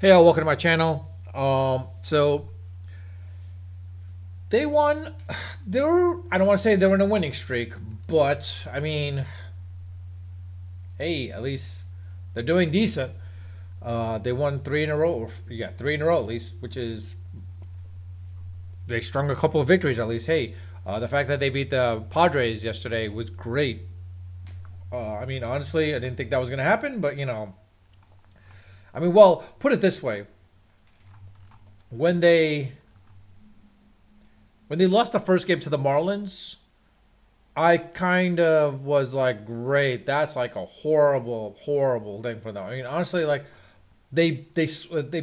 Hey, all, welcome to my channel. So they won. They were. I don't want to say they were in a winning streak, but I mean, hey, at least they're doing decent. They won three in a row. Or, yeah, three in a row at least, which is they strung a couple of victories at least. Hey, the fact that they beat the Padres yesterday was great. I mean, honestly, I didn't think that was going to happen, but I mean, well, put it this way: when they when they lost the first game to the Marlins, I kind of was like, great, that's like a horrible, horrible thing for them. I mean, honestly, like they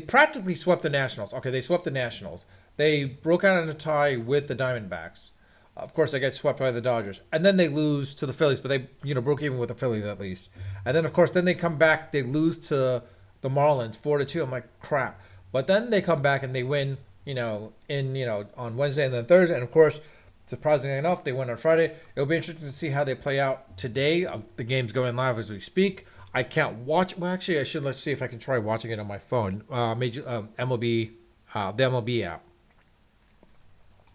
practically swept the Nationals. Okay, they swept the Nationals. They broke out in a tie with the Diamondbacks. Of course, they get swept by the Dodgers, and then they lose to the Phillies. But they, broke even with the Phillies at least. And then, of course, then they come back. They lose to the Marlins 4-2. I'm like, crap. But then they come back and they win. On Wednesday and then Thursday, and of course, surprisingly enough, they win on Friday. It'll be interesting to see how they play out today. The game's going live as we speak. I can't watch. Well, actually, I should. Let's see if I can try watching it on my phone. Major MLB, the MLB app.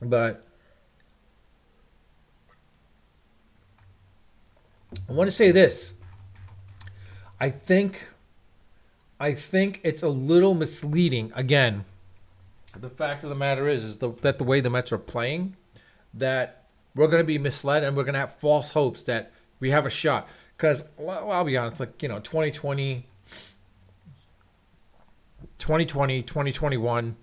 But I want to say this. I think, I think it's a little misleading. Again, the fact of the matter that the way the Mets are playing, that we're going to be misled and we're going to have false hopes that we have a shot. Because, well, I'll be honest, like, 2021,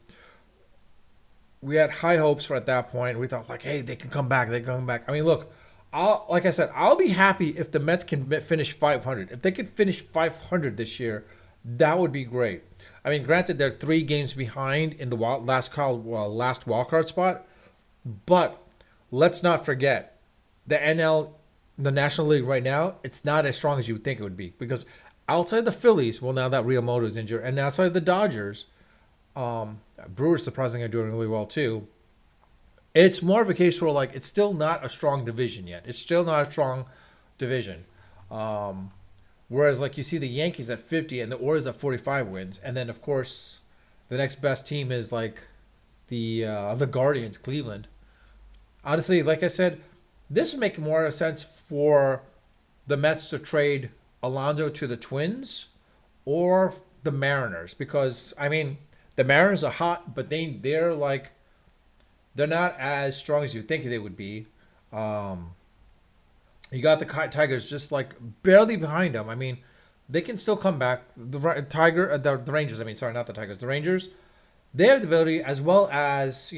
we had high hopes for at that point. We thought, like, hey, they can come back. They can come back. I mean, look, like I said, I'll be happy if the Mets can finish 500. If they could finish 500 this year, that would be great. I mean, granted, they're 3 games behind in the last wild card spot, but let's not forget the the National League right now. It's not as strong as you would think it would be because outside the Phillies, well, now that Realmuto is injured, and outside the Dodgers, Brewers surprisingly are doing really well too. It's more of a case where like it's still not a strong division yet. It's still not a strong division. Um, Whereas like you see the Yankees at 50 and the Orioles at 45 wins, and then of course the next best team is like the Guardians, Cleveland. Honestly, like I said, this would make more sense for the Mets to trade Alonso to the Twins or the Mariners because I mean the Mariners are hot, but they're not as strong as you think they would be. Um, you got the Tigers just like barely behind them. I mean, they can still come back. The Rangers. I mean, sorry, not the Tigers. The Rangers. They have the ability, as well as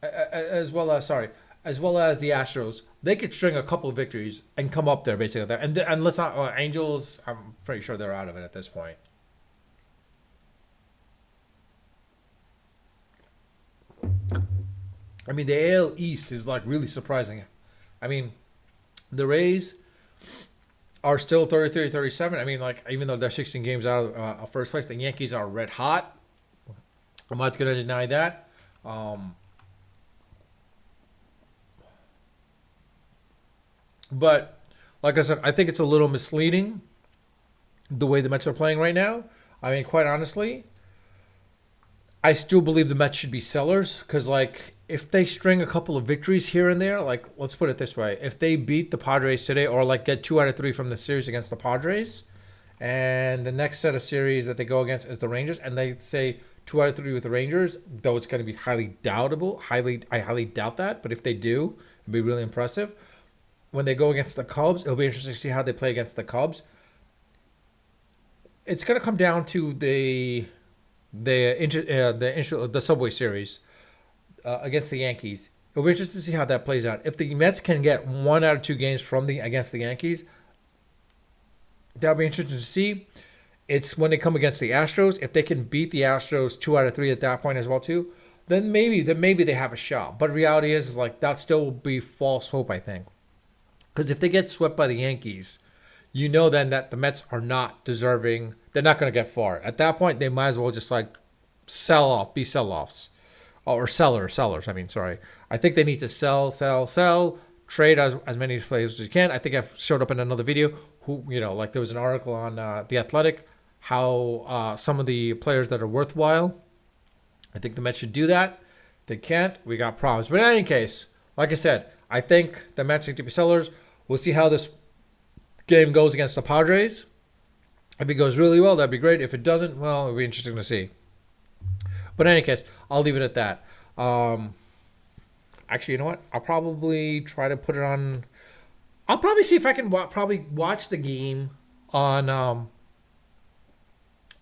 as well as the Astros. They could string a couple of victories and come up there basically. There and let's not Angels. I'm pretty sure they're out of it at this point. I mean, the AL East is like really surprising. I mean, the Rays are still 33, 37. I mean, like, even though they're 16 games out of first place, the Yankees are red hot. I'm not going to deny that. Um, but, like I said, I think it's a little misleading the way the Mets are playing right now. I mean, quite honestly, I still believe the Mets should be sellers because, like, if they string a couple of victories here and there, like, let's put it this way: if they beat the Padres today, or like get 2 out of 3 from the series against the Padres, and the next set of series that they go against is the Rangers, and they say 2 out of 3 with the Rangers, though it's going to be highly doubtable. I highly doubt that, but if they do, it'd be really impressive. When they go against the Cubs, it'll be interesting to see how they play against the Cubs. It's going to come down to the Subway Series against the Yankees. It'll be interesting to see how that plays out. If the Mets can get 1 out of 2 games from the against the Yankees, that'll be interesting to see. It's when they come against the Astros. If they can beat the Astros 2 out of 3 at that point as well too, then maybe they have a shot. But reality is like that still will be false hope. I think because if they get swept by the Yankees, then that the Mets are not deserving. They're not going to get far. At that point, they might as well just like sell off, be sell offs, or sellers. I mean, sorry. I think they need to sell, trade as many players as you can. I think I've showed up in another video. who, like there was an article on The Athletic, how some of the players that are worthwhile. I think the Mets should do that. If they can't, we got problems. But in any case, like I said, I think the Mets need to be sellers. We'll see how this game goes against the Padres. If it goes really well, that'd be great. If it doesn't, well, it'll be interesting to see. But in any case, I'll leave it at that. Actually, you know what? I'll probably try to put it on. I'll probably see if I can probably watch the game on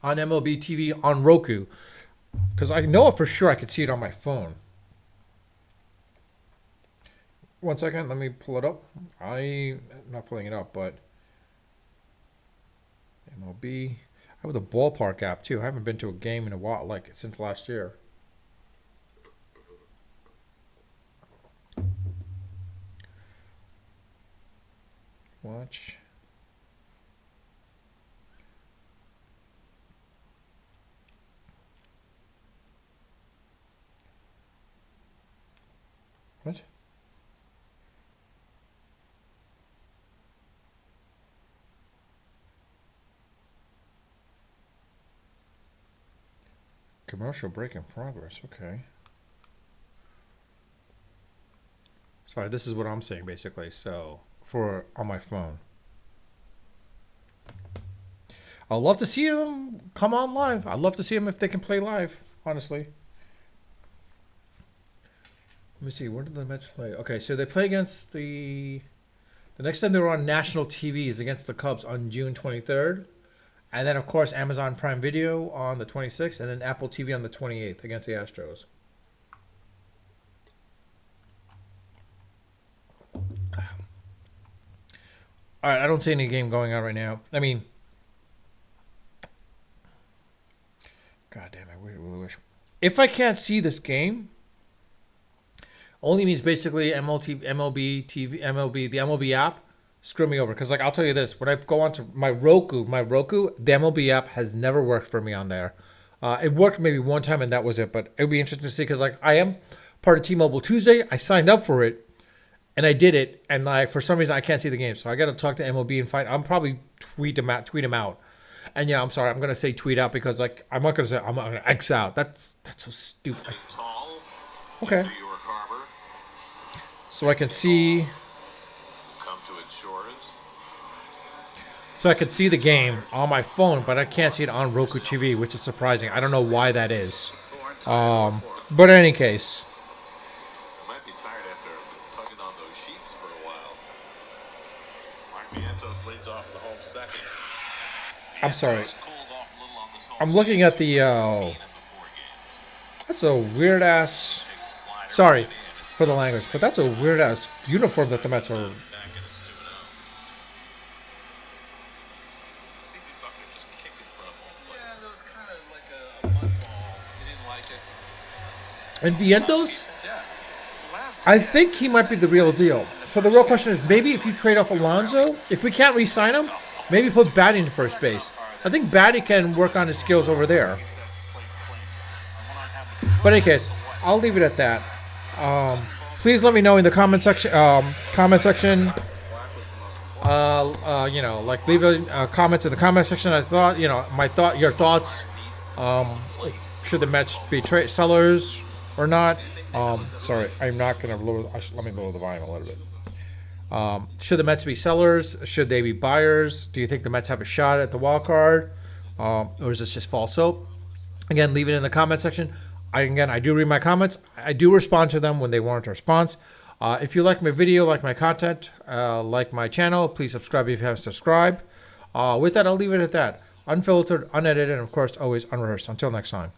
MLB TV on Roku, because I know for sure I could see it on my phone. One second, let me pull it up. I'm not pulling it up, but MLB. I have the ballpark app too. I haven't been to a game in a while, like since last year. Watch. What? Commercial break in progress. Okay. Sorry, this is what I'm saying basically. So for on my phone, I'd love to see them come on live. I'd love to see them if they can play live. Honestly. Let me see. Where did the Mets play? Okay, so they play against the next time they were on national TV is against the Cubs on June 23rd. And then, of course, Amazon Prime Video on the 26th, and then Apple TV on the 28th against the Astros. All right, I don't see any game going on right now. I mean, God damn, I really wish. If I can't see this game, only means basically MLB TV, the MLB app, screw me over. Because, like, I'll tell you this. When I go onto my Roku, the MLB app has never worked for me on there. It worked maybe one time, and that was it. But it would be interesting to see because, like, I am part of T-Mobile Tuesday. I signed up for it, and I did it. And, like, for some reason, I can't see the game. So I got to talk to MLB and find. I'm probably tweet them out. And, yeah, I'm sorry. I'm going to say tweet out because, like, I'm not going to say I'm going to X out. That's so stupid. Okay. So I can see. So I could see the game on my phone, but I can't see it on Roku TV, which is surprising. I don't know why that is. But in any case. I might be tired after tugging on those sheets for a while. Mark Vientos leads off in the home second. I'm sorry. I'm looking at the. That's a weird ass. Sorry for the language, but that's a weird ass uniform that the Mets are. And Vientos, I think he might be the real deal. So the real question is, maybe if you trade off Alonso, if we can't re-sign him, maybe put Batty in first base. I think Batty can work on his skills over there. But in any case, I'll leave it at that. Please let me know in the comment section. Like leave comments in the comment section. I thought, your thoughts. Should the Mets be sellers or not? Sorry, I'm not going to lower. Let me lower the volume a little bit. Should the Mets be sellers? Should they be buyers? Do you think the Mets have a shot at the wild card? Or is this just false hope? Again, leave it in the comment section. I do read my comments. I do respond to them when they warrant a response. If you like my video, like my content, like my channel, please subscribe if you haven't subscribed. With that, I'll leave it at that. Unfiltered, unedited, and of course, always unrehearsed. Until next time.